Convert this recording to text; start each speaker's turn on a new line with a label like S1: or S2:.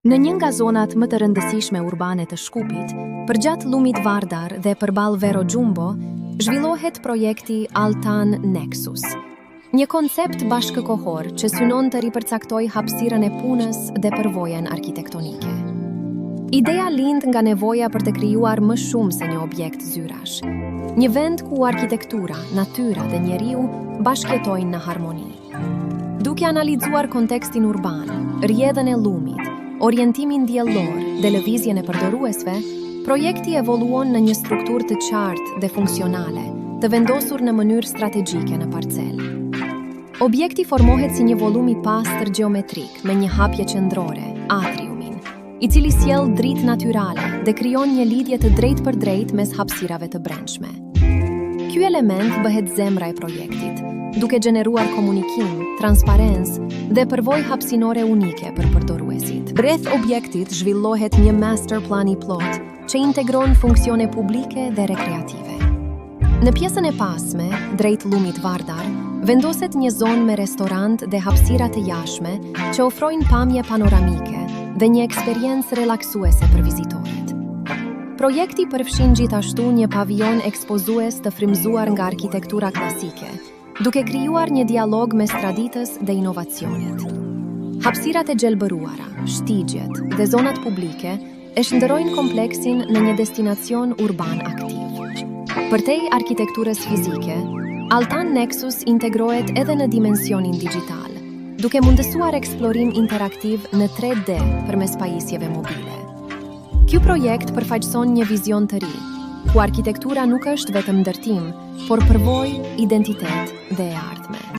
S1: Në një nga zonat më të rëndësishme urbane të Shkupit, përgjatë lumit Vardar dhe përballë Vero Jumbo, zhvillohet projekti Altan Nexus. Një koncept bashkëkohor që synon të ripërcaktoj hapësirën e punës dhe përvojën arkitektonike. Ideja lind nga nevoja për të krijuar më shumë se një objekt zyrash. Një vend ku arkitektura, natyra dhe njeriu bashkëjetojnë në harmoni. Duke analizuar kontekstin urban, rrjedhën e lumit, orientimin diellor dhe lëvizjen e përdoruesve, projekti evoluon në një strukturë të qartë dhe funksionale, të vendosur në mënyrë strategjike në parcel. Objekti formohet si një volum i pastër gjeometrik me një hapje qendrore, atriumin, i cili sjell dritë natyrale dhe krijon një lidhje të drejtë mes hapësirave të brendshme. Ky element bëhet zemra e projektit, duke gjeneruar komunikim, transparencë dhe përvojë hapësinore unike për përdoruesit. Rreth objektit zhvillohet një master plan i plot që integron funksione publike dhe rekreative. Në pjesën e pasme, drejt lumit Vardar, vendoset një zonë me restorant dhe hapësira të jashtme që ofrojnë pamje panoramike dhe një eksperiencë relaksuese për vizitorët. Projekti përfshin gjithashtu një pavion ekspozues të frymzuar nga arkitektura klasike, duke krijuar një dialog mes traditës dhe inovacionit. Hapësirat e gjelbëruara, shtigjet dhe zonat publike e shndërrojnë kompleksin në një destinacion urban aktiv. Përtej arkitekturës fizike, Altan Nexus integrohet edhe në dimensionin digital, duke mundësuar eksplorim interaktiv në 3D përmes pajisjeve mobile. Ky projekt përfaqëson një vizion të ri, ku arkitektura nuk është vetëm ndërtim, por përvojë, identitet dhe e ardhme.